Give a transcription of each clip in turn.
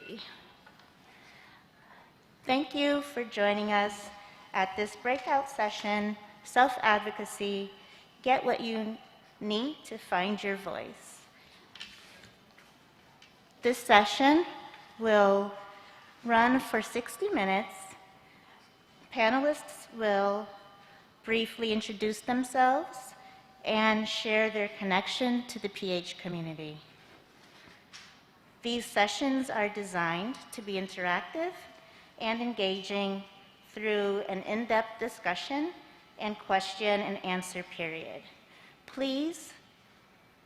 3. Thank you for joining us at this breakout session, Self-Advocacy, Get What You Need to Find Your Voice. This session will run for 60 minutes. Panelists will briefly introduce themselves and share their connection to the PH community. These sessions are designed to be interactive and engaging through an in-depth discussion and question and answer period. Please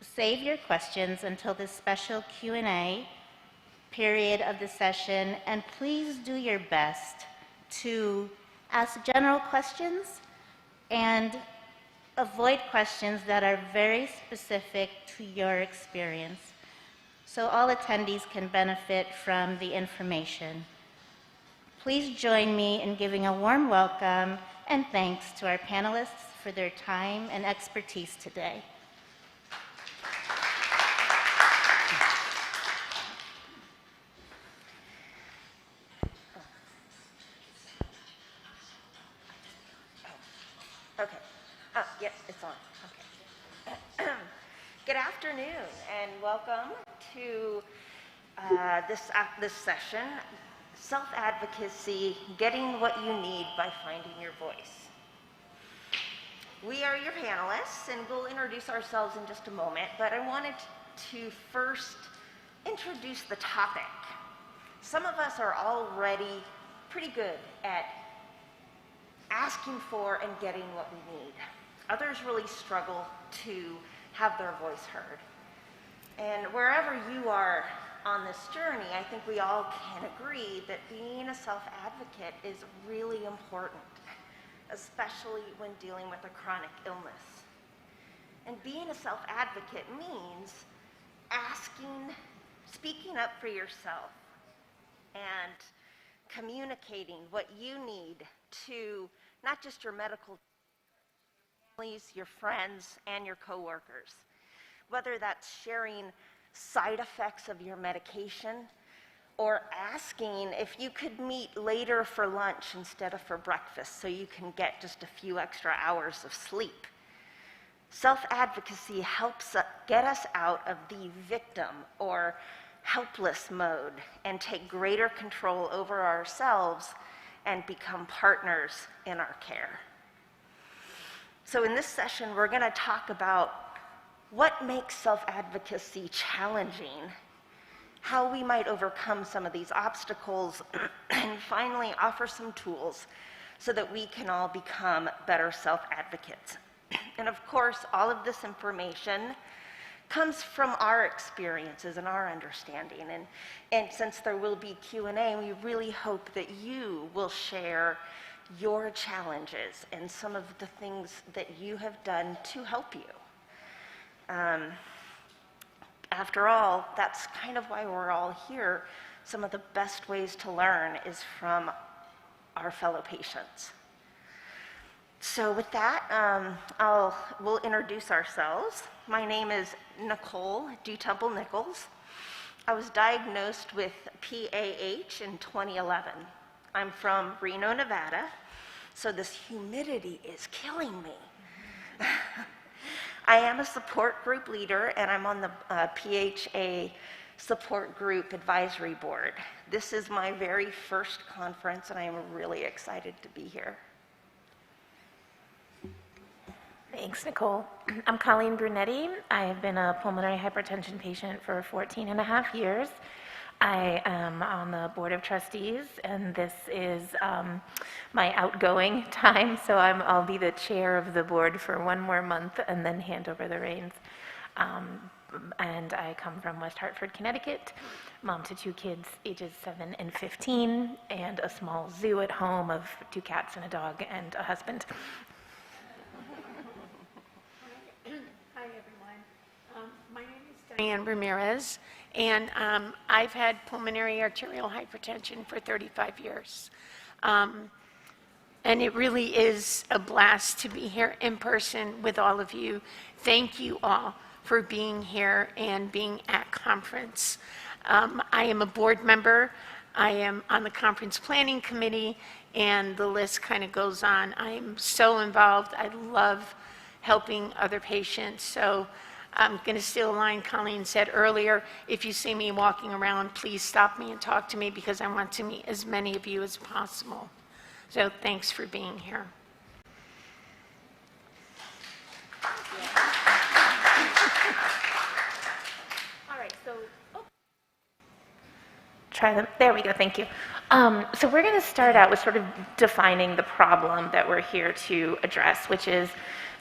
save your questions until the special Q&A period of the session, and please do your best to ask general questions and avoid questions that are very specific to your experience, so all attendees can benefit from the information. Please join me in giving a warm welcome and thanks to our panelists for their time and expertise today. Okay. Yes, it's on. Okay. Good afternoon, and welcome to this session, Self-Advocacy, Getting What You Need by Finding Your Voice. We are your panelists, and we'll introduce ourselves in just a moment, but I wanted to first introduce the topic. Some of us are already pretty good at asking for and getting what we need. Others really struggle to have their voice heard. And wherever you are on this journey, I think we all can agree that being a self-advocate is really important, especially when dealing with a chronic illness. And being a self-advocate means speaking up for yourself and communicating what you need to not just your medical families, your friends, and your coworkers. Whether that's sharing side effects of your medication or asking if you could meet later for lunch instead of for breakfast so you can get just a few extra hours of sleep. Self-advocacy helps get us out of the victim or helpless mode and take greater control over ourselves and become partners in our care. So in this session, we're going to talk about what makes self-advocacy challenging, how we might overcome some of these obstacles, and finally offer some tools so that we can all become better self-advocates. And of course, all of this information comes from our experiences and our understanding. And since there will be Q&A, we really hope that you will share your challenges and some of the things that you have done to help you. After all, that's kind of why we're all here. Some of the best ways to learn is from our fellow patients. So with that, we'll introduce ourselves. My name is Nikole DuTemple-Nichols. I was diagnosed with PAH in 2011. I'm from Reno, Nevada, so this humidity is killing me. I am a support group leader, and I'm on the PHA Support Group Advisory Board. This is my very first conference, and I am really excited to be here. Thanks, Nicole. I'm Colleen Brunetti. I have been a pulmonary hypertension patient for 14 and a half years. I am on the Board of Trustees, and this is my outgoing time, so I'll be the chair of the board for one more month and then hand over the reins. And I come from West Hartford, Connecticut, mom to 2 kids, ages 7 and 15, and a small zoo at home of 2 cats and a dog and a husband. Hi, everyone. My name is Diane Ramirez, and I've had pulmonary arterial hypertension for 35 years. And it really is a blast to be here in person with all of you. Thank you all for being here and being at conference. I am a board member. I am on the conference planning committee, and the list kind of goes on. I am so involved. I love helping other patients. So I'm going to steal a line Colleen said earlier. If you see me walking around, please stop me and talk to me, because I want to meet as many of you as possible. So thanks for being here. All right, so try them. There we go. Thank you. So we're going to start out with sort of defining the problem that we're here to address, which is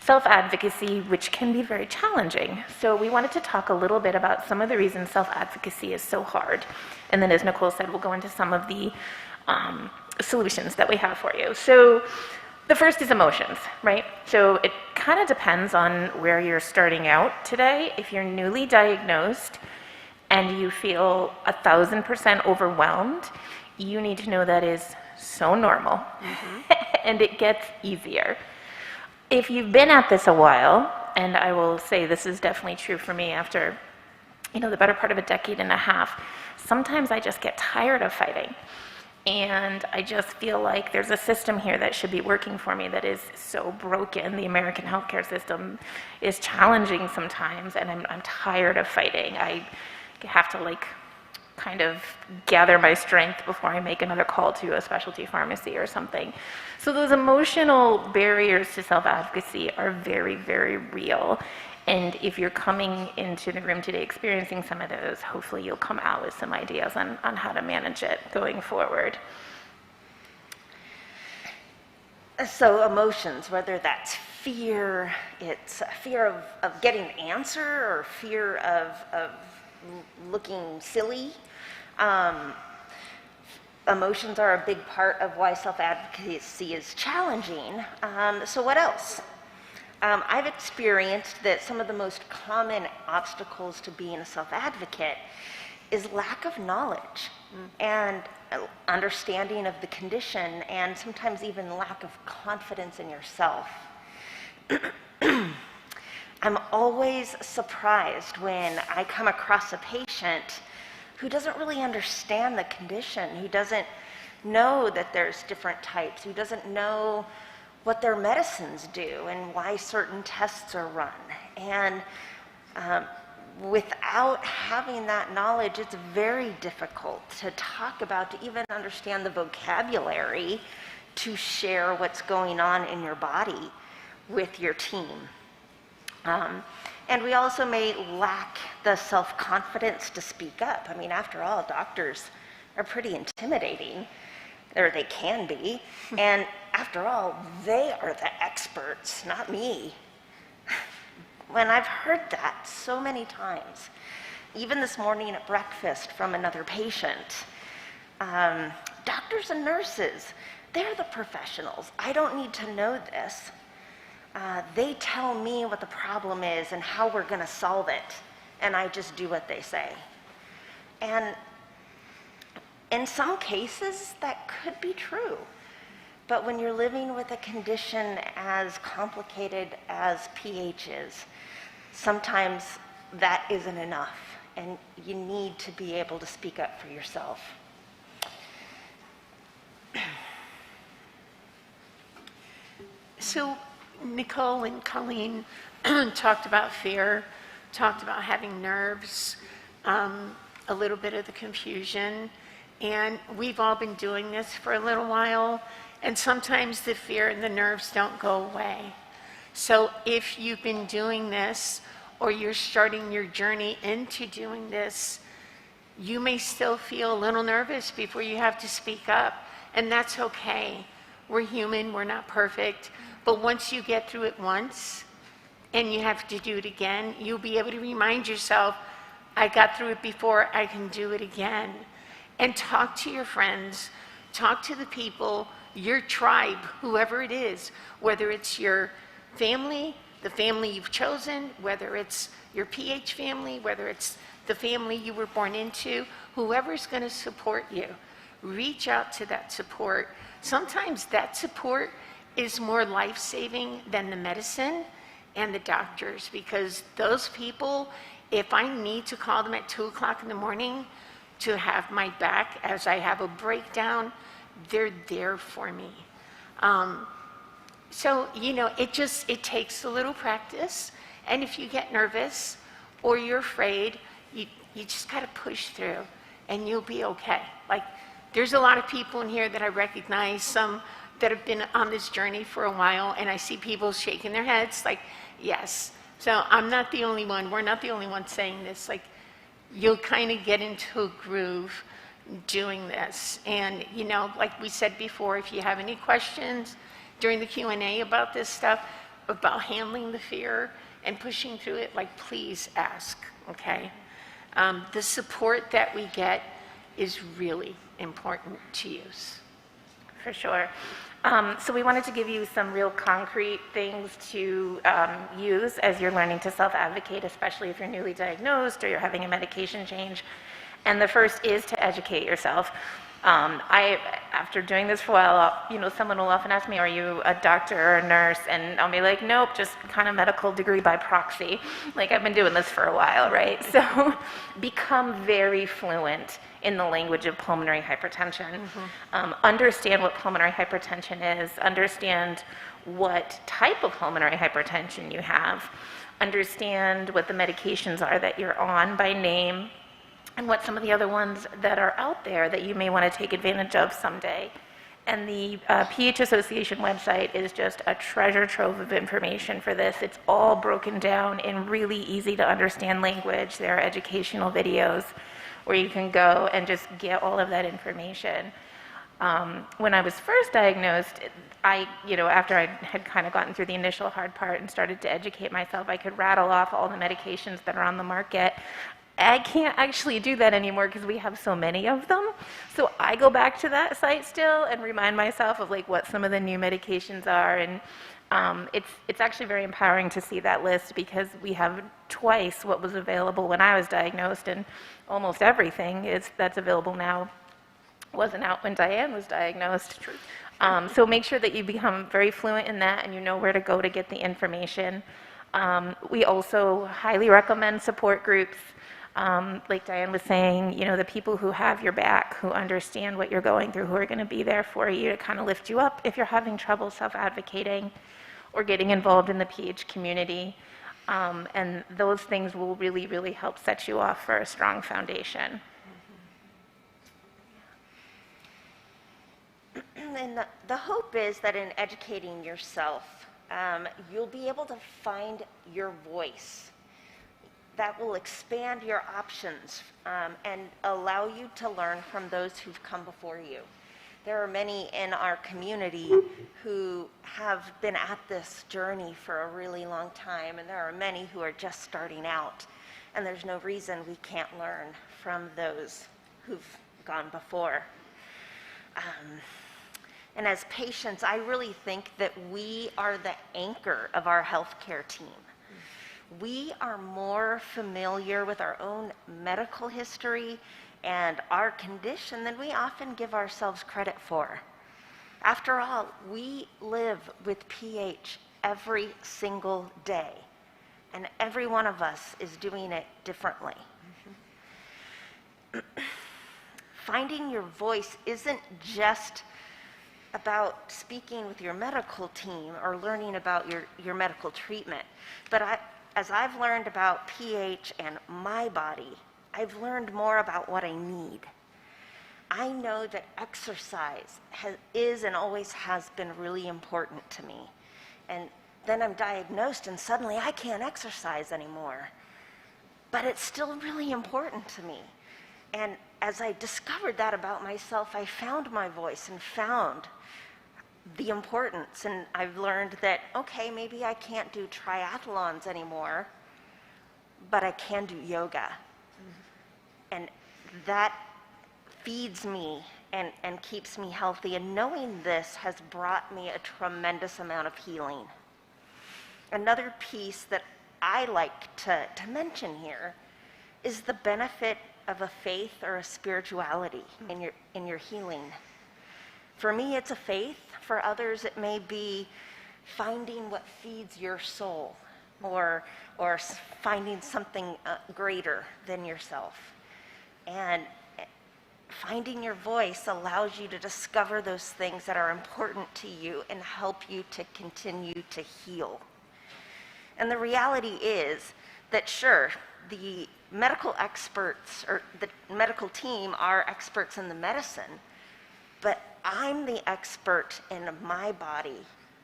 self-advocacy, which can be very challenging. So we wanted to talk a little bit about some of the reasons self-advocacy is so hard. And then, as Nikole said, we'll go into some of the solutions that we have for you. So the first is emotions, right? So it kind of depends on where you're starting out today. If you're newly diagnosed and you feel 1,000% overwhelmed, you need to know that is so normal, and it gets easier. If you've been at this a while, and I will say this is definitely true for me after, the better part of a decade and a half, sometimes I just get tired of fighting. And I just feel like there's a system here that should be working for me that is so broken. The American healthcare system is challenging sometimes, and I'm tired of fighting. I have to kind of gather my strength before I make another call to a specialty pharmacy or something. So those emotional barriers to self-advocacy are very, very real. And if you're coming into the room today experiencing some of those, hopefully you'll come out with some ideas on how to manage it going forward. So emotions, whether that's fear, it's fear of getting an answer, or fear of looking silly. Emotions are a big part of why self-advocacy is challenging. So what else? I've experienced that some of the most common obstacles to being a self-advocate is lack of knowledge and understanding of the condition, and sometimes even lack of confidence in yourself. I'm always surprised when I come across a patient who doesn't really understand the condition, who doesn't know that there's different types, who doesn't know what their medicines do and why certain tests are run. And without having that knowledge, it's very difficult to talk about, to even understand the vocabulary to share what's going on in your body with your team. And we also may lack the self-confidence to speak up. I mean, after all, doctors are pretty intimidating, or they can be. And after all, they are the experts, not me. When I've heard that so many times, even this morning at breakfast from another patient, doctors and nurses, they're the professionals. I don't need to know this. They tell me what the problem is and how we're going to solve it, and I just do what they say. And in some cases, that could be true. But when you're living with a condition as complicated as PH is, sometimes that isn't enough, and you need to be able to speak up for yourself. So Nikole and Colleen talked about fear, talked about having nerves, a little bit of the confusion, and we've all been doing this for a little while, and sometimes the fear and the nerves don't go away. So if you've been doing this, or you're starting your journey into doing this, you may still feel a little nervous before you have to speak up, and that's okay. We're human, we're not perfect, but once you get through it once, and you have to do it again, you'll be able to remind yourself, I got through it before, I can do it again. And talk to your friends, talk to the people, your tribe, whoever it is, whether it's your family, the family you've chosen, whether it's your PH family, whether it's the family you were born into, whoever's going to support you. Reach out to that support. Sometimes that support is more life-saving than the medicine and the doctors, because those people, if I need to call them at 2 o'clock in the morning, to have my back as I have a breakdown. They're there for me. So, you know, it takes a little practice. And if you get nervous or you're afraid, you just got to push through and you'll be okay. Like, there's a lot of people in here that I recognize, some that have been on this journey for a while, and I see people shaking their heads like, yes. So I'm not the only one. We're not the only ones saying this. Like, you'll kind of get into a groove doing this. And, you know, like we said before, if you have any questions during the Q&A about this stuff, about handling the fear and pushing through it, like, please ask, okay? The support that we get is really important to use. For sure. So we wanted to give you some real concrete things to use as you're learning to self-advocate, especially if you're newly diagnosed or you're having a medication change. And the first is to educate yourself. After doing this for a while, you know, someone will often ask me, are you a doctor or a nurse? And I'll be like, nope, just kind of medical degree by proxy. Like, I've been doing this for a while, right? So become very fluent in the language of pulmonary hypertension. Understand what pulmonary hypertension is. Understand what type of pulmonary hypertension you have. Understand what the medications are that you're on by name, and what some of the other ones that are out there that you may want to take advantage of someday. And the PH Association website is just a treasure trove of information for this. It's all broken down in really easy to understand language. There are educational videos where you can go and just get all of that information. When I was first diagnosed, after I had kind of gotten through the initial hard part and started to educate myself, I could rattle off all the medications that are on the market. I can't actually do that anymore because we have so many of them. So I go back to that site still and remind myself of like what some of the new medications are. And it's actually very empowering to see that list because we have twice what was available when I was diagnosed, and almost everything that's available now wasn't out when Diane was diagnosed. So make sure that you become very fluent in that and you know where to go to get the information. We also highly recommend support groups. Like Diane was saying, you know, the people who have your back, who understand what you're going through, who are going to be there for you to kind of lift you up if you're having trouble self-advocating or getting involved in the PH community. And those things will really, really help set you off for a strong foundation. And the hope is that in educating yourself, you'll be able to find your voice. That will expand your options and allow you to learn from those who've come before you. There are many in our community who have been at this journey for a really long time, and there are many who are just starting out. And there's no reason we can't learn from those who've gone before. And as patients, I really think that we are the anchor of our healthcare team. We are more familiar with our own medical history and our condition than we often give ourselves credit for. After all, we live with PH every single day, and every one of us is doing it differently. Finding your voice isn't just about speaking with your medical team or learning about your medical treatment, but as I've learned about PH and my body, I've learned more about what I need. I know that exercise is and always has been really important to me. And then I'm diagnosed and suddenly I can't exercise anymore. But it's still really important to me. And as I discovered that about myself, I found my voice and found the importance. And I've learned that, okay, maybe I can't do triathlons anymore, but I can do yoga. And that feeds me and keeps me healthy. And knowing this has brought me a tremendous amount of healing. Another piece that I like to mention here is the benefit of a faith or a spirituality in your healing. For me, it's a faith. For others, it may be finding what feeds your soul or finding something greater than yourself. And finding your voice allows you to discover those things that are important to you and help you to continue to heal. And the reality is that, sure, the medical experts or the medical team are experts in the medicine, but I'm the expert in my body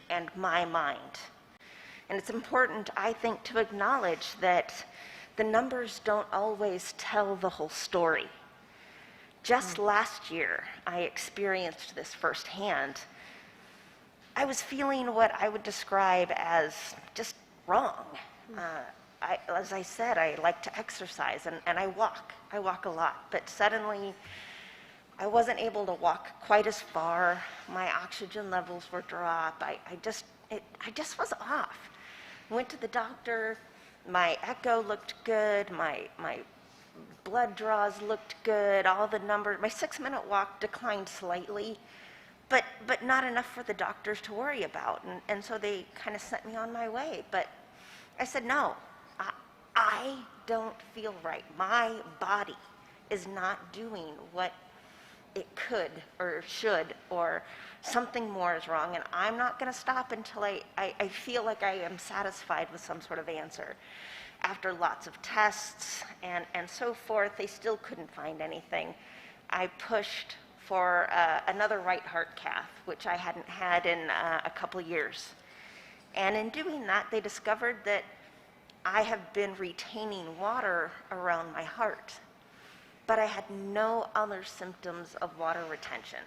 and my mind. And it's important, I think, to acknowledge that the numbers don't always tell the whole story. Just last year, I experienced this firsthand. I was feeling what I would describe as just wrong. As I said, I like to exercise and I walk. I walk a lot, but suddenly I wasn't able to walk quite as far. My oxygen levels were dropped. I just was off. Went to the doctor. My echo looked good. My blood draws looked good. All the numbers. My 6-minute walk declined slightly, but not enough for the doctors to worry about. And so they kind of sent me on my way. But I said, no, I don't feel right. My body is not doing what it could or should, or something more is wrong, and I'm not going to stop until I feel like I am satisfied with some sort of answer. After lots of tests and so forth, they still couldn't find anything. I pushed for another right heart cath, which I hadn't had in a couple years. And in doing that, they discovered that I have been retaining water around my heart, but I had no other symptoms of water retention.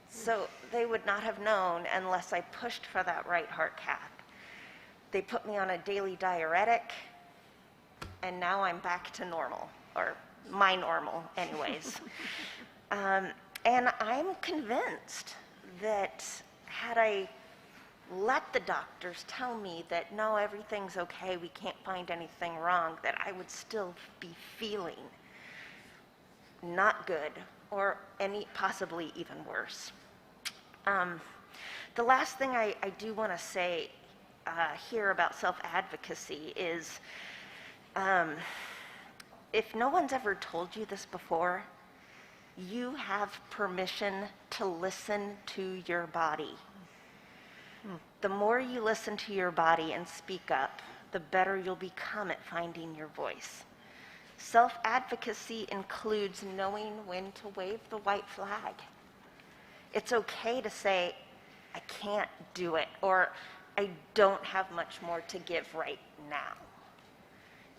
So they would not have known unless I pushed for that right heart cath. They put me on a daily diuretic, and now I'm back to normal, or my normal anyways. And I'm convinced that had I let the doctors tell me that no, everything's okay, we can't find anything wrong, that I would still be feeling not good, or possibly even worse. The last thing I do want to say here about self-advocacy is, if no one's ever told you this before, you have permission to listen to your body. The more you listen to your body and speak up, the better you'll become at finding your voice. Self-advocacy includes knowing when to wave the white flag. It's okay to say, I can't do it, or I don't have much more to give right now.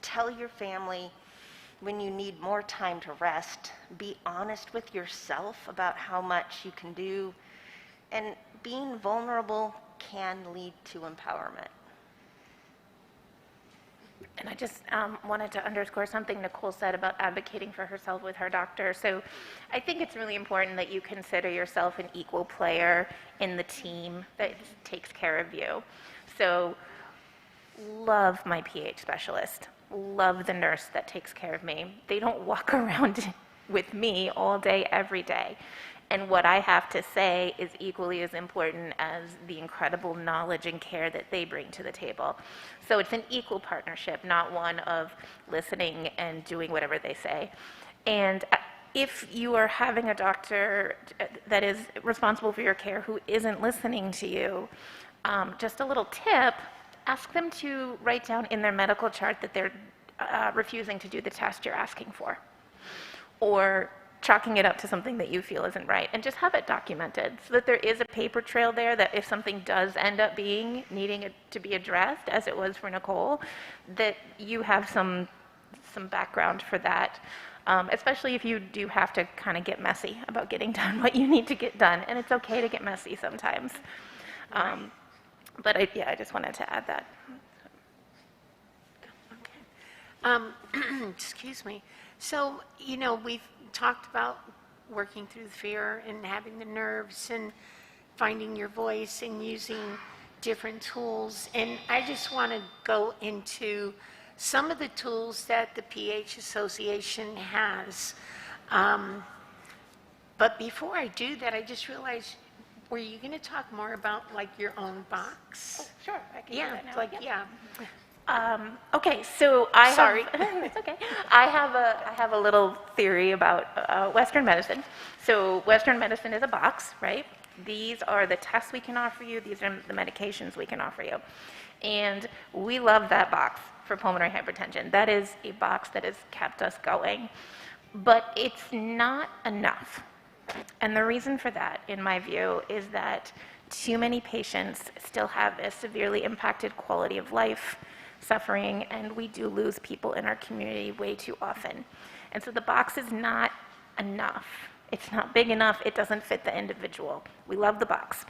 Tell your family when you need more time to rest. Be honest with yourself about how much you can do, and being vulnerable can lead to empowerment. And I just wanted to underscore something Nikole said about advocating for herself with her doctor. So I think it's really important that you consider yourself an equal player in the team that takes care of you. So love my PH specialist, love the nurse that takes care of me. They don't walk around with me all day, every day. And what I have to say is equally as important as the incredible knowledge and care that they bring to the table. So it's an equal partnership, not one of listening and doing whatever they say. And if you are having a doctor that is responsible for your care who isn't listening to you, just a little tip, ask them to write down in their medical chart that they're refusing to do the test you're asking for, or chalking it up to something that you feel isn't right, and just have it documented so that there is a paper trail there that if something does end up needing it to be addressed, as it was for Nikole, that you have some background for that, especially if you do have to kind of get messy about getting done what you need to get done, and it's okay to get messy sometimes. But I just wanted to add that. Excuse me. So, we've talked about working through the fear and having the nerves and finding your voice and using different tools. And I just want to go into some of the tools that the PH Association has. But before I do that, I just realized, were you going to talk more about like your own box? Sure, I can do that now. Okay, so I have, Sorry. it's okay. I have a little theory about Western medicine. So Western medicine is a box, right? These are the tests we can offer you. These are the medications we can offer you. And we love that box for pulmonary hypertension. That is a box that has kept us going. But it's not enough. And the reason for that, in my view, is that too many patients still have a severely impacted quality of life, suffering, and we do lose people in our community way too often. And so the box is not enough. It's not big enough. It doesn't fit the individual. We love the box,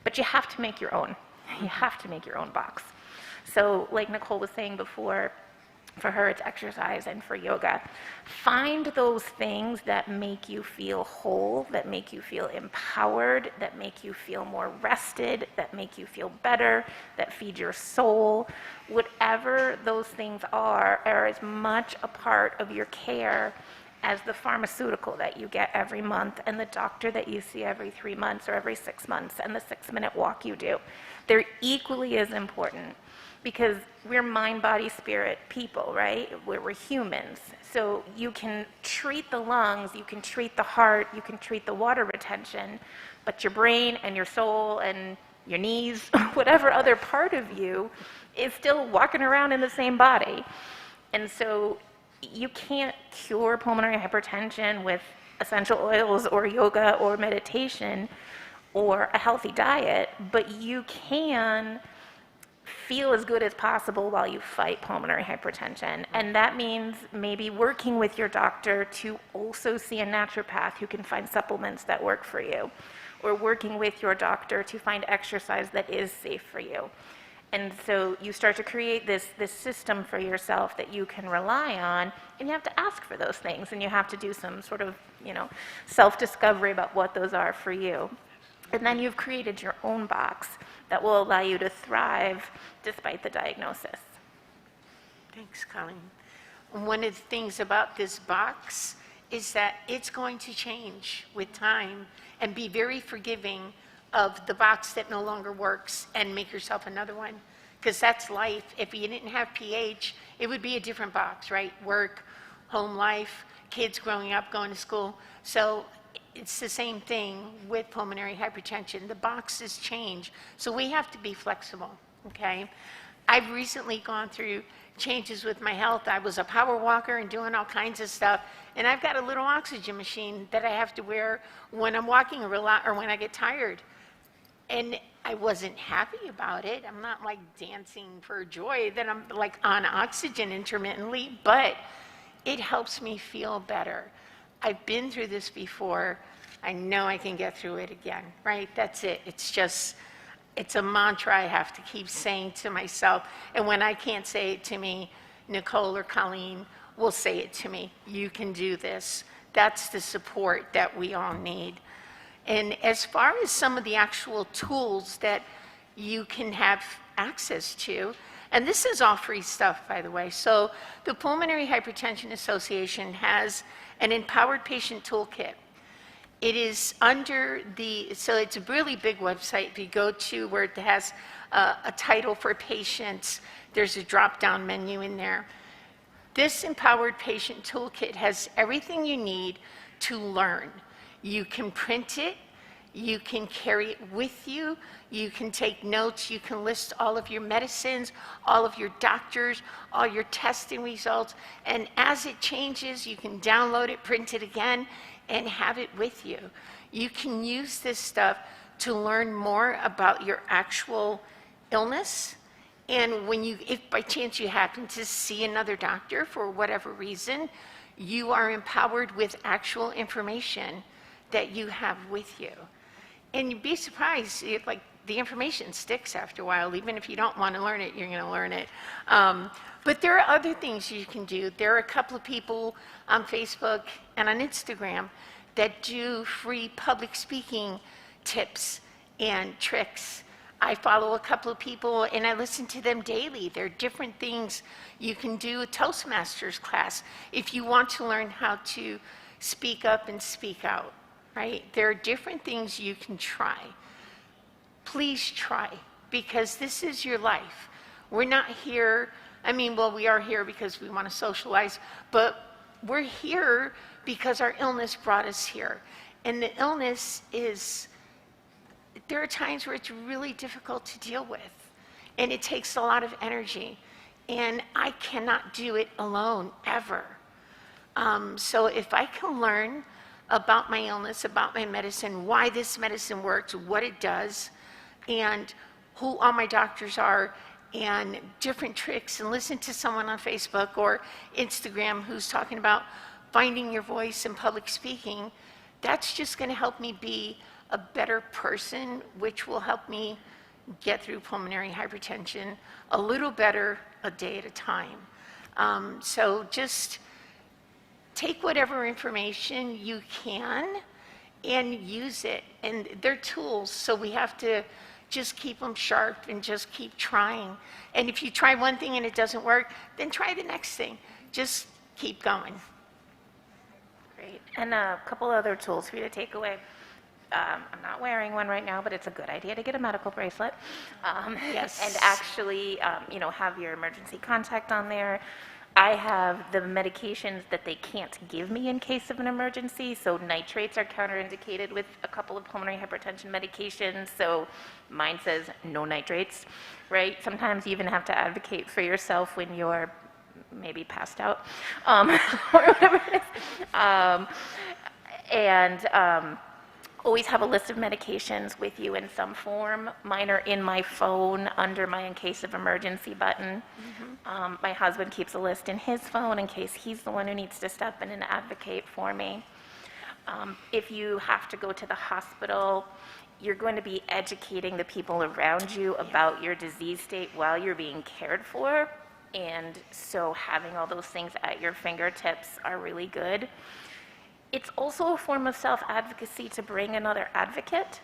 but you have to make your own. You have to make your own box. So like Nikole was saying before, for her it's exercise, and for yoga, find those things that make you feel whole, that make you feel empowered, that make you feel more rested, that make you feel better, that feed your soul. Whatever those things are as much a part of your care as the pharmaceutical that you get every month and the doctor that you see every 3 months or every 6 months and the 6-minute walk you do. They're equally as important, because we're mind, body, spirit people, right? We're humans. So you can treat the lungs, you can treat the heart, you can treat the water retention, but your brain and your soul and your knees, whatever other part of you is still walking around in the same body. And so you can't cure pulmonary hypertension with essential oils or yoga or meditation or a healthy diet, but you can feel as good as possible while you fight pulmonary hypertension. And that means maybe working with your doctor to also see a naturopath who can find supplements that work for you, or working with your doctor to find exercise that is safe for you. And so you start to create this system for yourself that you can rely on, and you have to ask for those things, and you have to do some sort of, self-discovery about what those are for you. And then you've created your own box that will allow you to thrive despite the diagnosis. Thanks, Colleen. One of the things about this box is that it's going to change with time, and be very forgiving of the box that no longer works and make yourself another one, because that's life. If you didn't have PH, it would be a different box, right? Work, home life, kids growing up, going to school. So it's the same thing with pulmonary hypertension. The boxes change, so we have to be flexible, okay? I've recently gone through changes with my health. I was a power walker and doing all kinds of stuff, and I've got a little oxygen machine that I have to wear when I'm walking a lot or when I get tired. And I wasn't happy about it. I'm not like dancing for joy that I'm like on oxygen intermittently, but it helps me feel better. I've been through this before. I know I can get through it again, right? That's it. It's a mantra I have to keep saying to myself. And when I can't say it to me, Nikole or Colleen will say it to me. You can do this. That's the support that we all need. And as far as some of the actual tools that you can have access to, and this is all free stuff, by the way. So the Pulmonary Hypertension Association has an Empowered Patient Toolkit. It is under so it's a really big website. If you go to where it has a title for patients, there's a drop-down menu in there. This Empowered Patient Toolkit has everything you need to learn. You can print it, you can carry it with you, you can take notes, you can list all of your medicines, all of your doctors, all your testing results, and as it changes, you can download it, print it again, and have it with you. You can use this stuff to learn more about your actual illness, and if by chance you happen to see another doctor for whatever reason, you are empowered with actual information that you have with you. And you'd be surprised, the information sticks after a while. Even if you don't want to learn it, you're going to learn it. But there are other things you can do. There are a couple of people on Facebook and on Instagram that do free public speaking tips and tricks. I follow a couple of people and I listen to them daily. There are different things you can do. A Toastmasters class if you want to learn how to speak up and speak out. Right? There are different things you can try. Please try, because this is your life. We're not here I mean, well, we are here because we want to socialize, but we're here because our illness brought us here. And the illness is, there are times where it's really difficult to deal with, and it takes a lot of energy. And I cannot do it alone, ever. So if I can learn about my illness, about my medicine, why this medicine works, what it does, and who all my doctors are, and different tricks, and listen to someone on Facebook or Instagram who's talking about finding your voice in public speaking, that's just going to help me be a better person, which will help me get through pulmonary hypertension a little better a day at a time. So just take whatever information you can and use it. And they're tools, so we have to just keep them sharp and just keep trying. And if you try one thing and it doesn't work, then try the next thing. Just keep going. Great. And a couple other tools for you to take away. I'm not wearing one right now, but it's a good idea to get a medical bracelet. Yes. And actually, have your emergency contact on there. I have the medications that they can't give me in case of an emergency. So nitrates are counterindicated with a couple of pulmonary hypertension medications. So mine says no nitrates, right? Sometimes you even have to advocate for yourself when you're maybe passed out or whatever it is. Always have a list of medications with you in some form. Mine are in my phone under my in case of emergency button. My husband keeps a list in his phone in case he's the one who needs to step in and advocate for me. If you have to go to the hospital, you're going to be educating the people around you about your disease state while you're being cared for. And so having all those things at your fingertips are really good. It's also a form of self-advocacy to bring another advocate.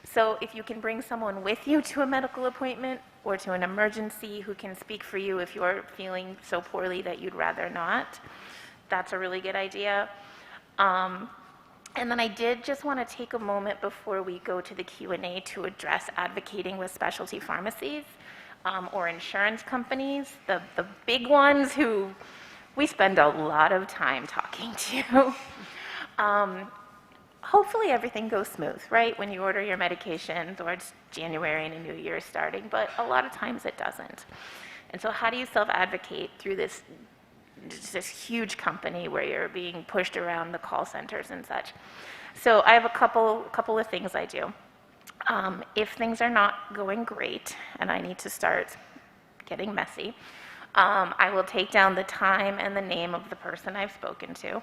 So if you can bring someone with you to a medical appointment or to an emergency who can speak for you if you're feeling so poorly that you'd rather not, that's a really good idea. And then I did just want to take a moment before we go to the Q&A to address advocating with specialty pharmacies or insurance companies, the big ones who we spend a lot of time talking to. Hopefully everything goes smooth, right? When you order your medications, or it's January and a new year is starting, but a lot of times it doesn't. And so how do you self-advocate through this huge company where you're being pushed around the call centers and such? So I have a couple of things I do. If things are not going great and I need to start getting messy, I will take down the time and the name of the person I've spoken to.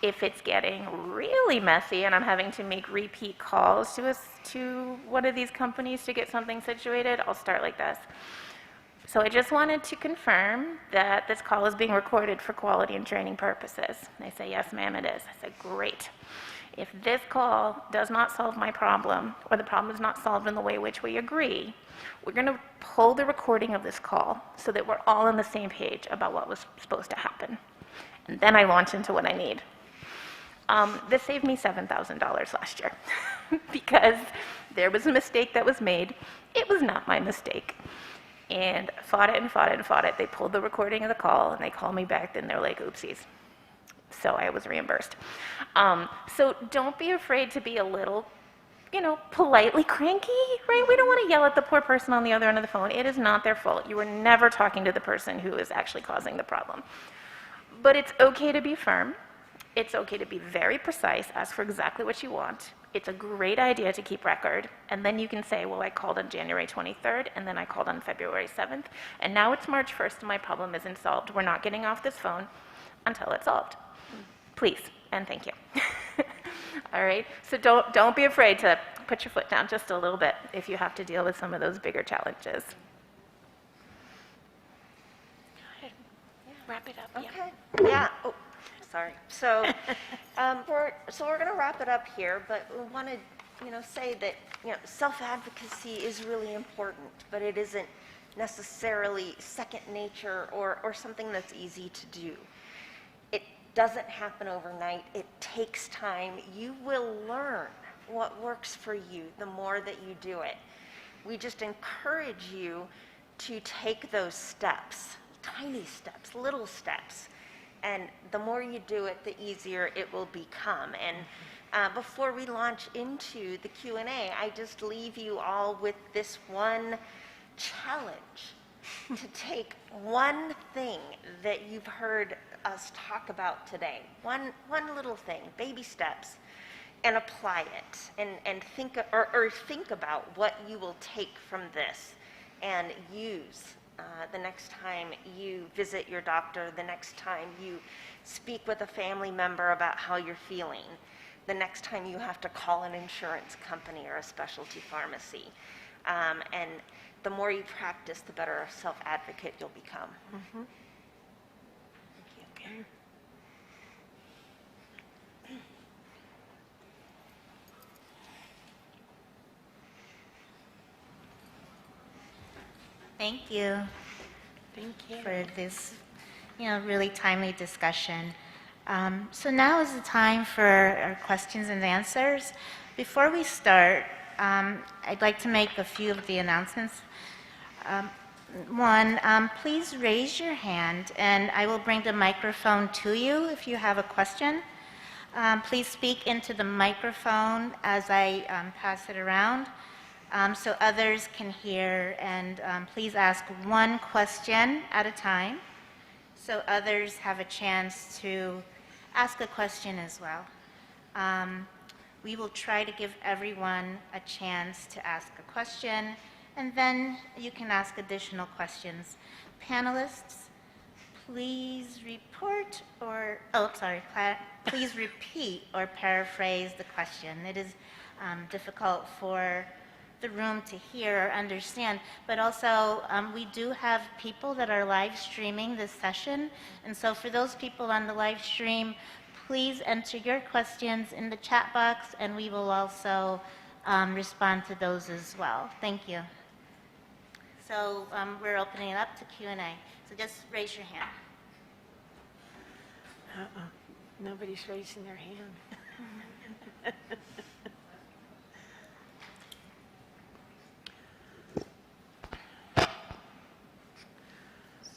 If it's getting really messy and I'm having to make repeat calls to one of these companies to get something situated, I'll start like this. So I just wanted to confirm that this call is being recorded for quality and training purposes. They say, yes, ma'am, it is. I said, great. If this call does not solve my problem, or the problem is not solved in the way which we agree, we're going to pull the recording of this call so that we're all on the same page about what was supposed to happen. And then I launch into what I need. This saved me $7,000 last year because there was a mistake that was made. It was not my mistake. And fought it and fought it and fought it. They pulled the recording of the call and they called me back, then they're like, oopsies. So I was reimbursed. So don't be afraid to be a little, politely cranky, right? We don't want to yell at the poor person on the other end of the phone. It is not their fault. You were never talking to the person who is actually causing the problem. But it's okay to be firm. It's okay to be very precise, ask for exactly what you want. It's a great idea to keep record. And then you can say, well, I called on January 23rd, and then I called on February 7th, and now it's March 1st, and my problem isn't solved. We're not getting off this phone until it's solved. Please, and thank you. All right, so don't be afraid to put your foot down just a little bit if you have to deal with some of those bigger challenges. Wrap it up. Okay. Yeah. Oh, sorry. So, we're going to wrap it up here, but we want to, say that self-advocacy is really important, but it isn't necessarily second nature or something that's easy to do. It doesn't happen overnight. It takes time. You will learn what works for you the more that you do it. We just encourage you to take those steps, tiny steps, little steps. And the more you do it, the easier it will become. And before we launch into the Q&A, I just leave you all with this one challenge to take one thing that you've heard us talk about today, one little thing, baby steps, and apply it, and think about what you will take from this and use the next time you visit your doctor, the next time you speak with a family member about how you're feeling, the next time you have to call an insurance company or a specialty pharmacy. And the more you practice, the better a self-advocate you'll become. Mm-hmm. Thank you. Thank you Thank you. for this, really timely discussion. So now is the time for our questions and answers. Before we start, I'd like to make a few of the announcements. One, please raise your hand and I will bring the microphone to you if you have a question. Please speak into the microphone as I pass it around so others can hear, and please ask one question at a time so others have a chance to ask a question as well. We will try to give everyone a chance to ask a question, and then you can ask additional questions. Panelists, please please repeat or paraphrase the question. It is difficult for the room to hear or understand, but also we do have people that are live streaming this session, and so for those people on the live stream, please enter your questions in the chat box and we will also respond to those as well. Thank you. So we're opening it up to Q&A. So just raise your hand. Nobody's raising their hand.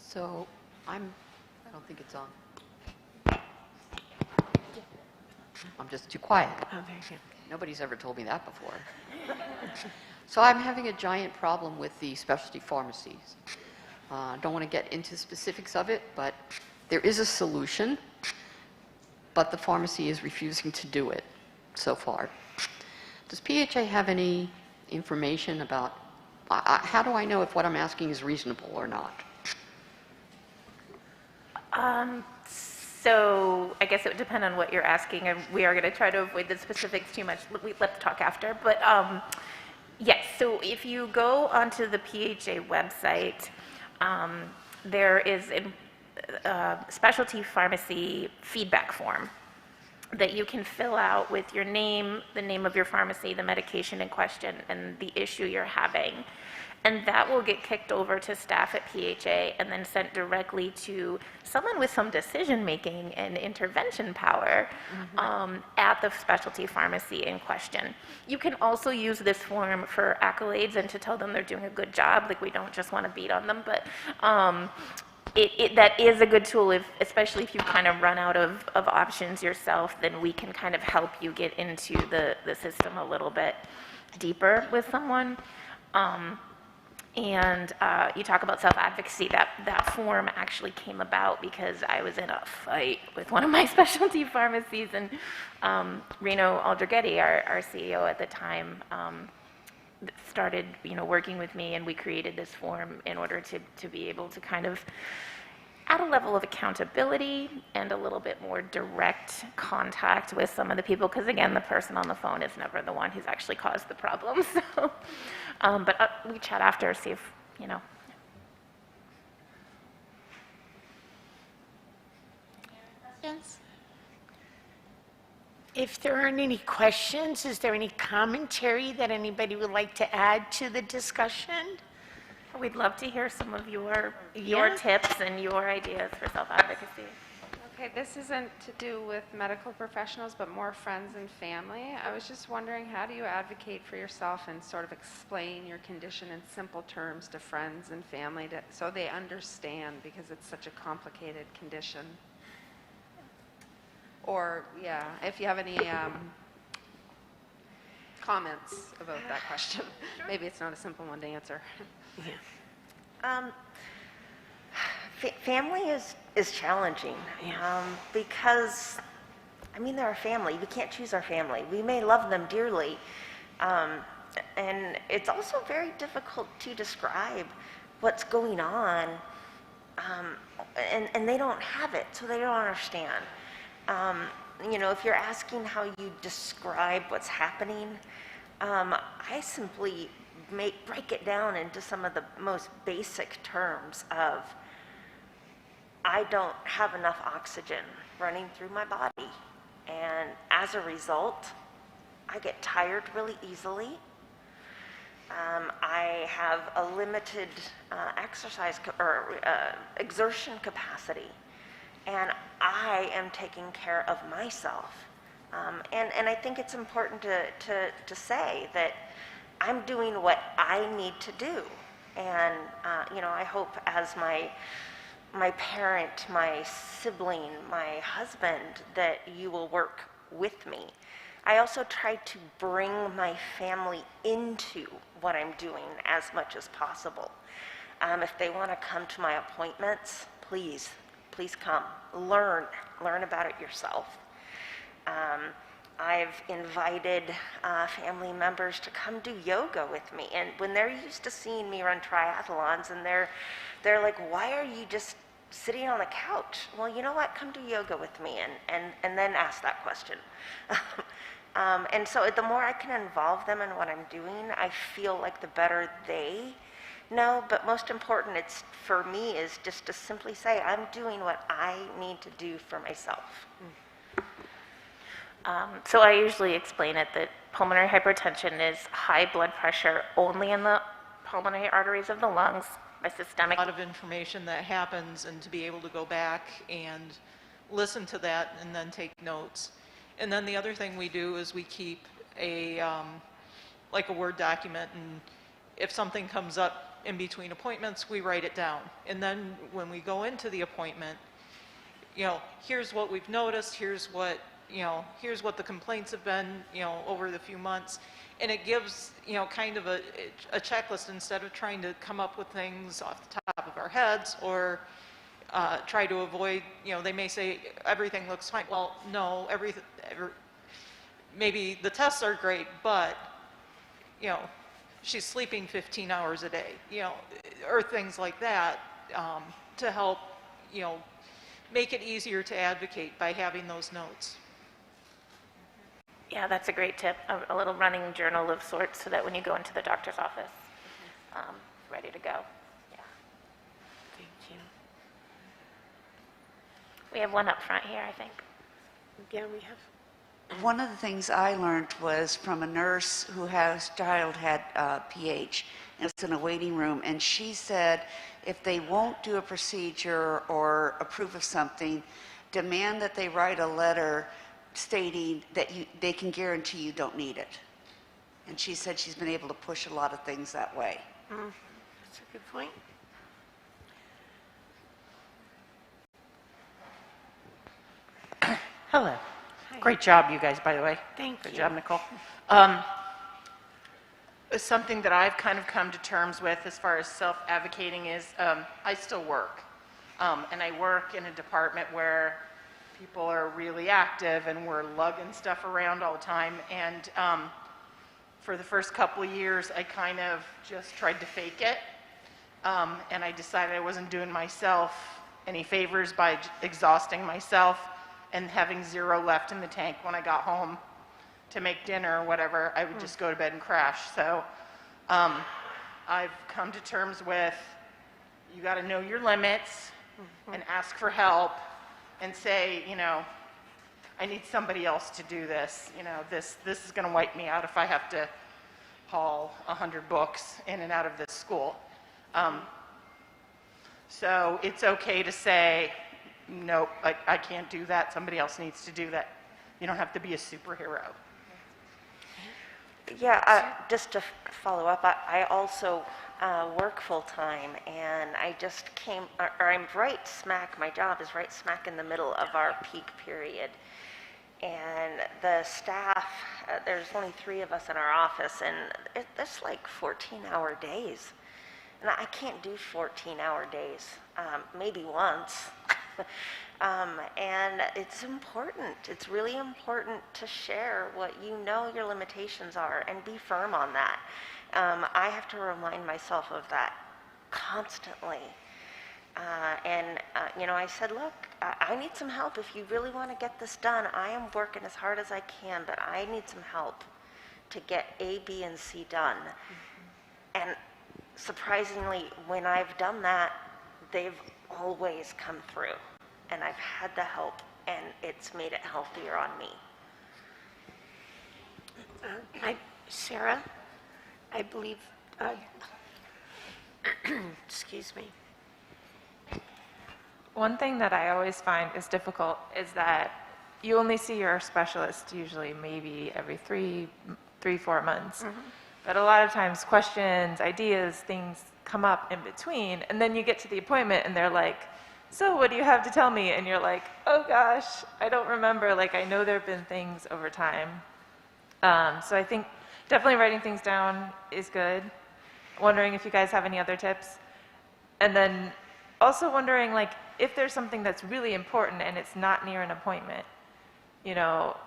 So I don't think it's on. I'm just too quiet. Oh, there you go. Nobody's ever told me that before. So I'm having a giant problem with the specialty pharmacies. Don't want to get into specifics of it, but there is a solution, but the pharmacy is refusing to do it so far. Does PHA have any information about, how do I know if what I'm asking is reasonable or not? So I guess it would depend on what you're asking, and we are going to try to avoid the specifics too much. Let's talk after. But yes, so if you go onto the PHA website, there is a specialty pharmacy feedback form that you can fill out with your name, the name of your pharmacy, the medication in question, and the issue you're having. And that will get kicked over to staff at PHA and then sent directly to someone with some decision-making and intervention power at the specialty pharmacy in question. You can also use this form for accolades and to tell them they're doing a good job. Like, we don't just want to beat on them, but that is a good tool, especially if you kind of run out of options yourself, then we can kind of help you get into the system a little bit deeper with someone. And you talk about self-advocacy, that form actually came about because I was in a fight with one of my specialty pharmacies, and Reno Aldrighetti, our CEO at the time, started working with me, and we created this form in order to be able to kind of add a level of accountability and a little bit more direct contact with some of the people, because again, the person on the phone is never the one who's actually caused the problem. So, but we chat after, see if, Questions? If there aren't any questions, is there any commentary that anybody would like to add to the discussion? we'd love to hear some of your Yeah. tips and your ideas for self-advocacy. Okay, this isn't to do with medical professionals, but more friends and family. I was just wondering, how do you advocate for yourself and sort of explain your condition in simple terms to friends and family so they understand, because it's such a complicated condition? Or, yeah, if you have any comments about that question. Maybe it's not a simple one to answer. Family is challenging because, I mean, they're our family. We can't choose our family. We may love them dearly, and it's also very difficult to describe what's going on, and they don't have it, so they don't understand. If you're asking how you describe what's happening, I simply break it down into some of the most basic terms of, I don't have enough oxygen running through my body, and as a result, I get tired really easily. I have a limited exertion capacity, and I am taking care of myself. And I think it's important to say that I'm doing what I need to do, and I hope as my parent, my sibling, my husband, that you will work with me. I also try to bring my family into what I'm doing as much as possible. If they want to come to my appointments, please come. Learn about it yourself. I've invited family members to come do yoga with me, and when they're used to seeing me run triathlons, and they're like, why are you just sitting on the couch? Well, you know what? Come do yoga with me, and then ask that question. And so the more I can involve them in what I'm doing, I feel like the better they know. But most important, for me, is just to simply say, I'm doing what I need to do for myself. So I usually explain it that pulmonary hypertension is high blood pressure only in the pulmonary arteries of the lungs, a systemic. A lot of information that happens, and to be able to go back and listen to that and then take notes. And then the other thing we do is we keep a Word document, and if something comes up in between appointments, we write it down. And then when we go into the appointment, here's what we've noticed, here's what the complaints have been, over the few months. And it gives, kind of a checklist, instead of trying to come up with things off the top of our heads, or try to avoid, they may say everything looks fine. Well, no, maybe the tests are great, but, she's sleeping 15 hours a day, or things like that, to help, make it easier to advocate by having those notes. Yeah, that's a great tip, a little running journal of sorts, so that when you go into the doctor's office, ready to go. Yeah. Thank you. We have one up front here, I think. Again, we have. One of the things I learned was from a nurse whose child had PH, and it's in a waiting room, and she said if they won't do a procedure or approve of something, demand that they write a letter stating that they can guarantee you don't need it. And she said she's been able to push a lot of things that way. That's a good point. Hello. Great job, you guys, by the way. Thank Good you. job, Nicole. Something that I've kind of come to terms with as far as self-advocating is I still work. And I work in a department where people are really active, and we're lugging stuff around all the time. And for the first couple of years, I kind of just tried to fake it. And I decided I wasn't doing myself any favors by exhausting myself and having zero left in the tank when I got home to make dinner or whatever. I would just go to bed and crash. So I've come to terms with, you got to know your limits and ask for help and say, I need somebody else to do this. This is going to wipe me out if I have to haul 100 books in and out of this school. So it's okay to say, nope, I can't do that. Somebody else needs to do that. You don't have to be a superhero. Yeah, just to follow up, I also work full-time, and I just came, or I'm right smack, my job is right smack in the middle of our peak period. And the staff, there's only 3 of us in our office, and it's like 14-hour days. And I can't do 14-hour days, maybe once. And it's important. It's really important to share what you know your limitations are and be firm on that. I have to remind myself of that constantly. I said, look, I need some help. If you really want to get this done, I am working as hard as I can, but I need some help to get A, B, and C done. And surprisingly, when I've done that, they've always come through. And I've had the help, and it's made it healthier on me. Sarah, I believe, excuse me. One thing that I always find is difficult is that you only see your specialist usually maybe every 4 months. But a lot of times questions, ideas, things come up in between, and then you get to the appointment and they're like, so what do you have to tell me? And you're like, oh gosh, I don't remember. Like, I know there have been things over time. So I think definitely writing things down is good. Wondering if you guys have any other tips. And then also wondering, like, if there's something that's really important and it's not near an appointment,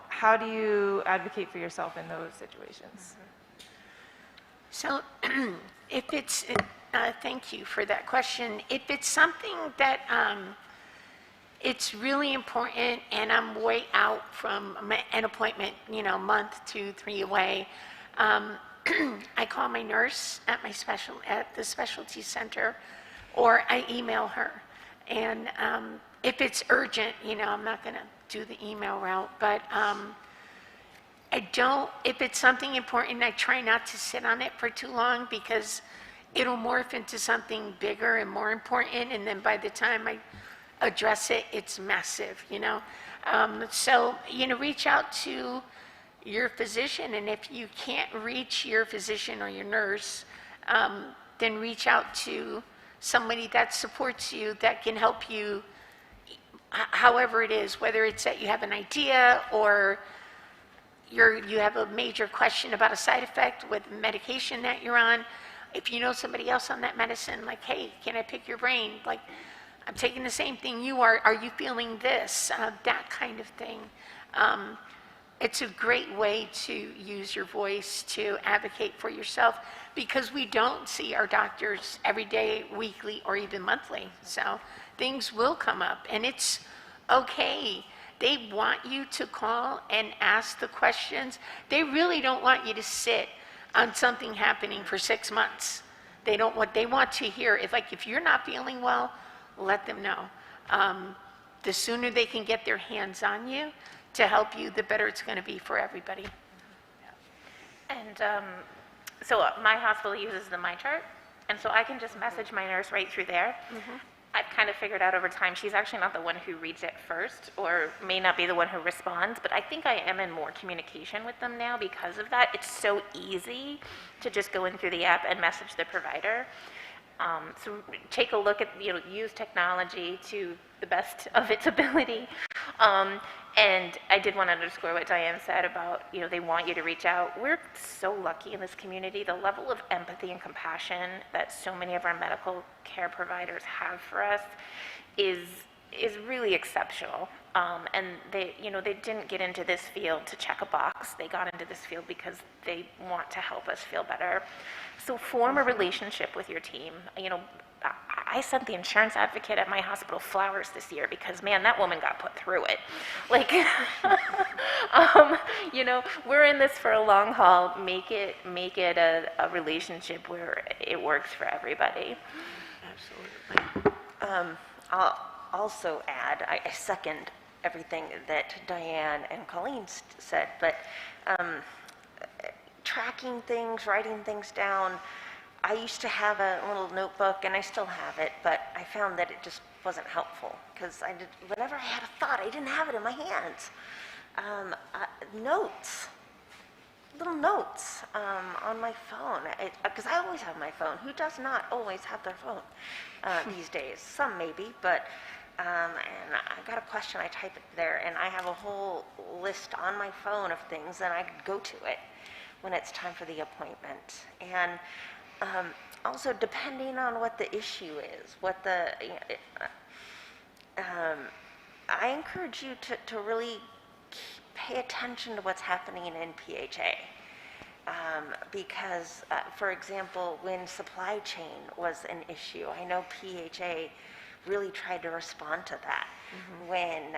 how do you advocate for yourself in those situations? So if it's, thank you for that question. If it's something that it's really important and I'm way out from an appointment, month, 2, 3 away, I call my nurse at at the specialty center, or I email her. And if it's urgent, I'm not going to do the email route, but if it's something important, I try not to sit on it for too long because it'll morph into something bigger and more important, and then by the time I address it, it's massive, So, reach out to your physician, and if you can't reach your physician or your nurse, then reach out to somebody that supports you, that can help you, however it is, whether it's that you have an idea or you have a major question about a side effect with medication that you're on. If you know somebody else on that medicine, like, hey, can I pick your brain? Like, I'm taking the same thing you are. Are you feeling this? That kind of thing. It's a great way to use your voice to advocate for yourself, because we don't see our doctors every day, weekly, or even monthly. So things will come up, and it's okay. They want you to call and ask the questions. They really don't want you to sit on something happening for 6 months. They want to hear is, like, if you're not feeling well, let them know. The sooner they can get their hands on you to help you, the better it's going to be for everybody. And so my hospital uses the MyChart, and so I can just message my nurse right through there. I've kind of figured out over time, she's actually not the one who reads it first, or may not be the one who responds, but I think I am in more communication with them now because of that. It's so easy to just go in through the app and message the provider. So take a look at, use technology to the best of its ability. And I did want to underscore what Diane said about, they want you to reach out. We're so lucky in this community. The level of empathy and compassion that so many of our medical care providers have for us is really exceptional. And they didn't get into this field to check a box. They got into this field because they want to help us feel better. So form a relationship with your team. I sent the insurance advocate at my hospital flowers this year because, man, that woman got put through it. Like, we're in this for a long haul. Make it a relationship where it works for everybody. Absolutely. I'll also add, I second everything that Diane and Colleen said, but tracking things, writing things down. I used to have a little notebook, and I still have it, but I found that it just wasn't helpful because whenever I had a thought, I didn't have it in my hands. Notes, little notes on my phone, because I always have my phone. Who does not always have their phone these days? Some maybe, but and I got a question, I type it there, and I have a whole list on my phone of things, and I could go to it when it's time for the appointment. And also, depending on what the issue is, I encourage you to really pay attention to what's happening in PHA. Because, for example, when supply chain was an issue, I know PHA really tried to respond to that. When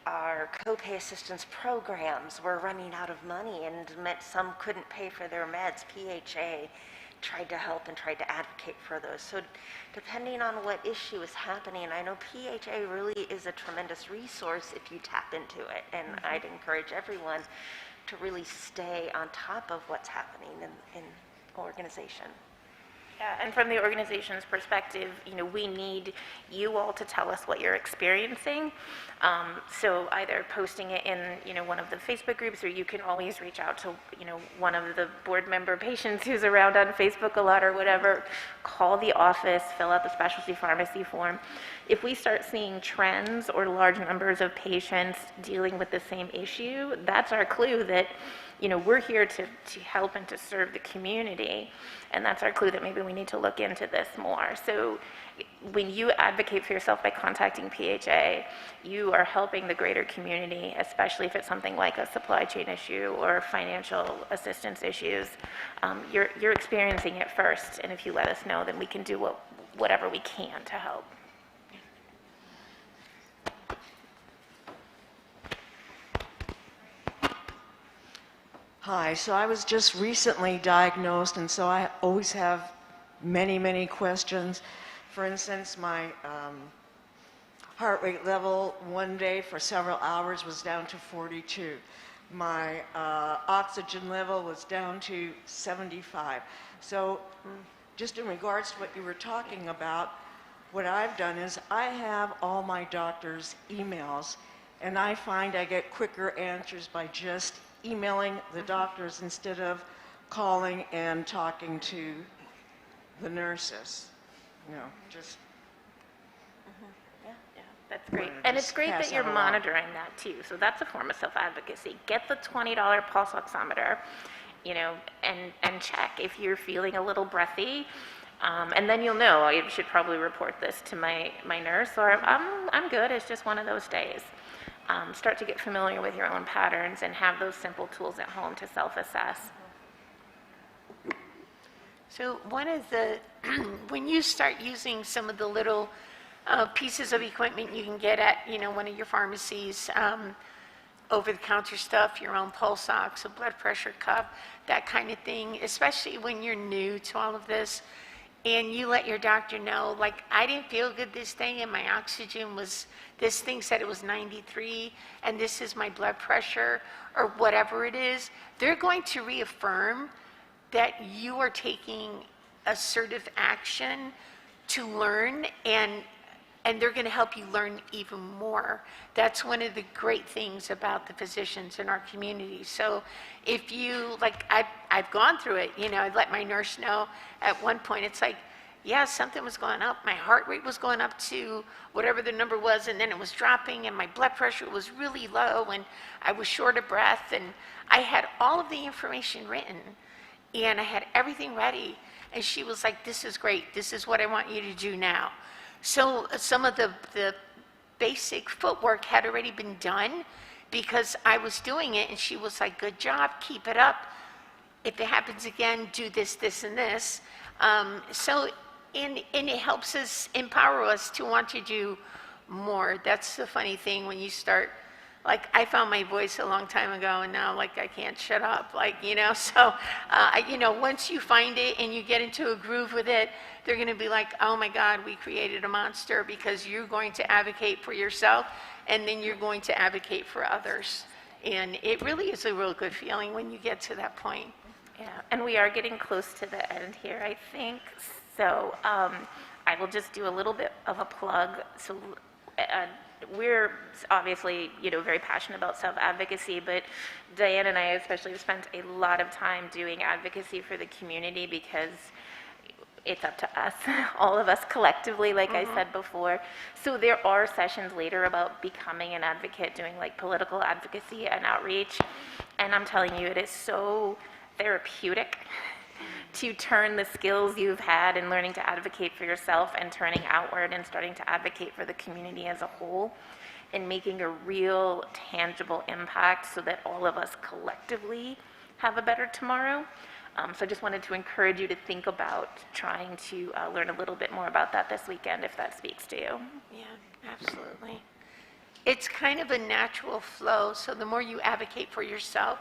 our copay assistance programs were running out of money and meant some couldn't pay for their meds, PHA tried to help and tried to advocate for those. So depending on what issue is happening, I know PHA really is a tremendous resource if you tap into it. And I'd encourage everyone to really stay on top of what's happening in organization. Yeah, and from the organization's perspective, we need you all to tell us what you're experiencing. So either posting it in, one of the Facebook groups, or you can always reach out to, one of the board member patients who's around on Facebook a lot or whatever. Call the office, fill out the specialty pharmacy form. If we start seeing trends or large numbers of patients dealing with the same issue, that's our clue that we're here to help and to serve the community, and that's our clue that maybe we need to look into this more. So when you advocate for yourself by contacting PHA, you are helping the greater community, especially if it's something like a supply chain issue or financial assistance issues. You're experiencing it first, and if you let us know, then we can do whatever we can to help. Hi, so I was just recently diagnosed, and so I always have many, many questions. For instance, my heart rate level one day for several hours was down to 42. My oxygen level was down to 75. So just in regards to what you were talking about, what I've done is I have all my doctor's emails, and I find I get quicker answers by just emailing the doctors instead of calling and talking to the nurses. Just That's great. And it's great that you're monitoring that too. So that's a form of self-advocacy. Get the $20 pulse oximeter, and check if you're feeling a little breathy. And then you'll know, I should probably report this to my nurse, or I'm good, it's just one of those days. Start to get familiar with your own patterns and have those simple tools at home to self-assess. So one of the, when you start using some of the little pieces of equipment you can get at, one of your pharmacies, over-the-counter stuff, your own pulse ox, a blood pressure cuff, that kind of thing, especially when you're new to all of this, and you let your doctor know, like, I didn't feel good this day and my oxygen was, this thing said it was 93, and this is my blood pressure, or whatever it is, they're going to reaffirm that you are taking assertive action to learn, and they're going to help you learn even more. That's one of the great things about the physicians in our community. So if you, like, I've gone through it, I'd let my nurse know at one point, it's like, yeah, something was going up. My heart rate was going up to whatever the number was, and then it was dropping, and my blood pressure was really low, and I was short of breath, and I had all of the information written, and I had everything ready. And she was like, this is great. This is what I want you to do now. So some of the basic footwork had already been done because I was doing it, and she was like, good job, keep it up. If it happens again, do this, this, and this. And it helps us, empower us to want to do more. That's the funny thing when you start, like, I found my voice a long time ago, and now, like, I can't shut up, so, once you find it and you get into a groove with it, they're going to be like, oh my God, we created a monster, because you're going to advocate for yourself, and then you're going to advocate for others. And it really is a real good feeling when you get to that point. Yeah, and we are getting close to the end here, I think. So I will just do a little bit of a plug. So we're obviously, very passionate about self-advocacy, but Diane and I especially have spent a lot of time doing advocacy for the community because it's up to us, all of us collectively, like I said before. So there are sessions later about becoming an advocate, doing like political advocacy and outreach. And I'm telling you, it is so therapeutic to turn the skills you've had in learning to advocate for yourself and turning outward and starting to advocate for the community as a whole and making a real tangible impact so that all of us collectively have a better tomorrow. So I just wanted to encourage you to think about trying to learn a little bit more about that this weekend if that speaks to you. Yeah, absolutely. It's kind of a natural flow, so the more you advocate for yourself,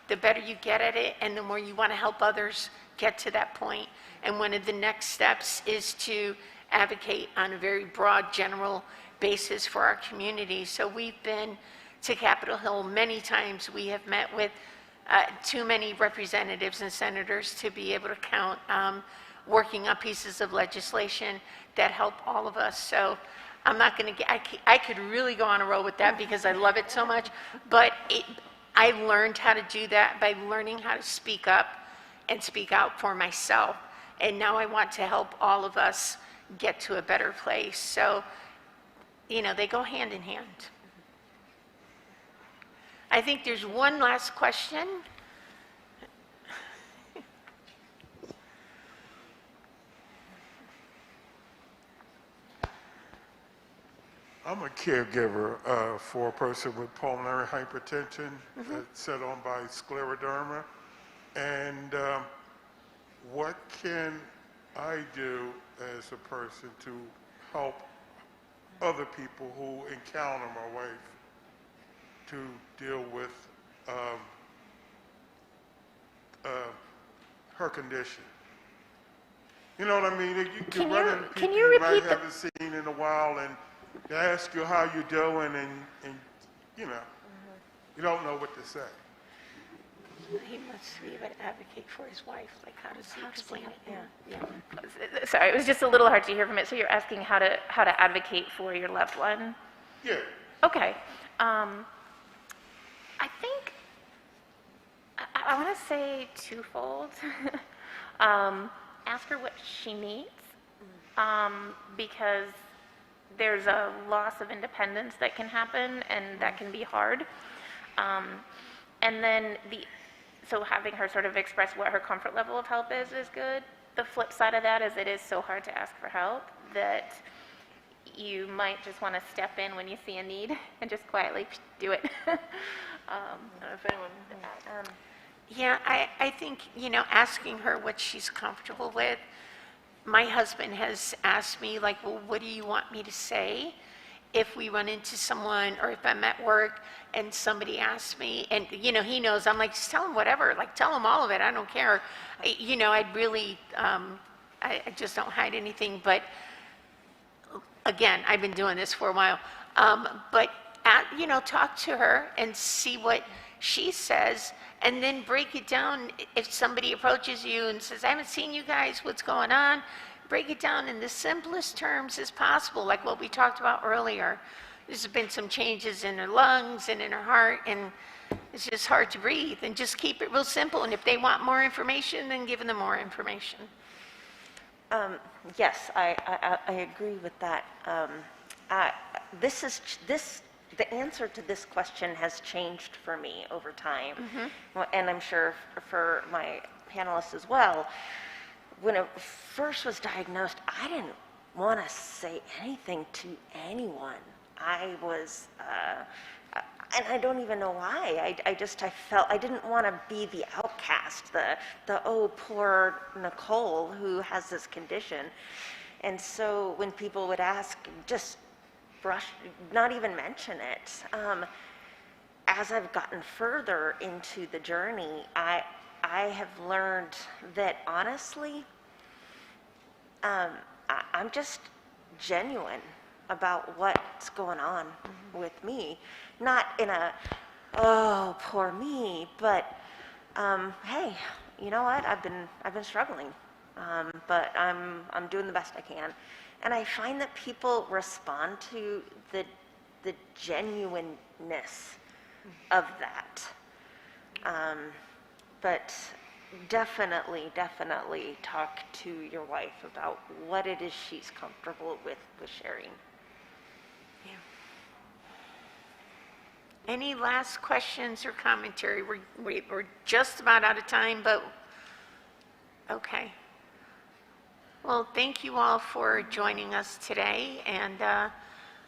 the better you get at it, and the more you want to help others get to that point. And one of the next steps is to advocate on a very broad, general basis for our community. So we've been to Capitol Hill many times. We have met with too many representatives and senators to be able to count, working on pieces of legislation that help all of us. So I'm not going to get, I could really go on a roll with that because I love it so much, but I learned how to do that by learning how to speak up and speak out for myself. And now I want to help all of us get to a better place. So, they go hand in hand. I think there's one last question. I'm a caregiver for a person with pulmonary hypertension set on by scleroderma. And what can I do as a person to help other people who encounter my wife to deal with her condition? You know what I mean? You run into people you might haven't seen in a while, and they ask you how you're doing, and you don't know what to say. He must be able to advocate for his wife. Like, how does he explain it? Yeah. Sorry, it was just a little hard to hear from it. So you're asking how to advocate for your loved one? Yeah. Okay. I think I want to say twofold. Ask her what she needs, because there's a loss of independence that can happen, and that can be hard. And then so having her sort of express what her comfort level of help is good. The flip side of that is it is so hard to ask for help that you might just want to step in when you see a need and just quietly do it. Yeah, I think, asking her what she's comfortable with. My husband has asked me, like, well, what do you want me to say if we run into someone, or if I'm at work and somebody asks me, and, he knows, I'm like, just tell him whatever, like, tell him all of it, I don't care. I'd really, I just don't hide anything, but again, I've been doing this for a while. But, talk to her and see what she says, and then break it down. If somebody approaches you and says, I haven't seen you guys, what's going on? Break it down in the simplest terms as possible, like what we talked about earlier. There's been some changes in her lungs and in her heart, and it's just hard to breathe, and just keep it real simple. And if they want more information, then give them more information. Yes, I agree with that. The answer to this question has changed for me over time, and I'm sure for my panelists as well. When it first was diagnosed, I didn't want to say anything to anyone. I was, and I don't even know why. I felt I didn't want to be the outcast, the oh, poor Nikole who has this condition. And so when people would ask, just not even mention it. As I've gotten further into the journey, I have learned that honestly, I'm just genuine about what's going on with me. Not in a, oh, poor me, but hey, you know what? I've been struggling, but I'm doing the best I can. And I find that people respond to the genuineness of that. But definitely talk to your wife about what it is she's comfortable with sharing. Any last questions or commentary? We're just about out of time, but okay. Well, thank you all for joining us today. And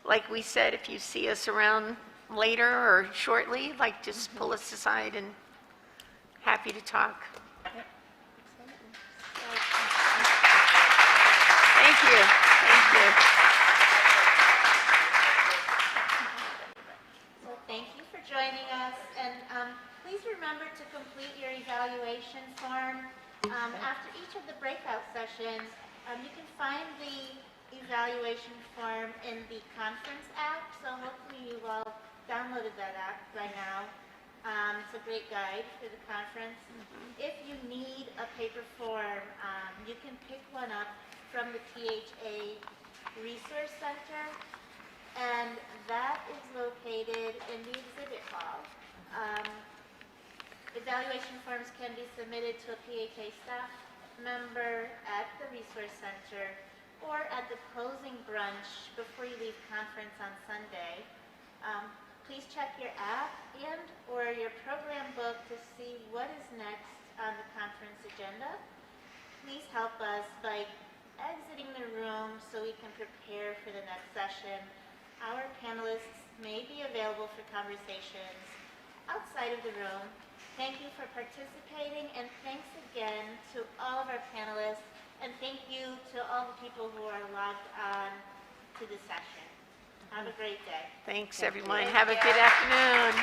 like we said, if you see us around later or shortly, like just pull us aside and happy to talk. Thank you. Thank you. So thank you for joining us, and please remember to complete your evaluation form. After each of the breakout sessions, you can find the evaluation form in the conference app, so hopefully you've all downloaded that app by now. It's a great guide for the conference. If you need a paper form, you can pick one up from the PHA Resource Center, and that is located in the exhibit hall. Evaluation forms can be submitted to a PHA staff member at the Resource Center or at the closing brunch before you leave conference on Sunday. Please check your app and or your program book to see what is next on the conference agenda. Please help us by exiting the room so we can prepare for the next session. Our panelists may be available for conversations outside of the room. Thank you for participating, and thanks again to all of our panelists, and thank you to all the people who are logged on to the session. Have a great day. Thanks, everyone. Have a good afternoon.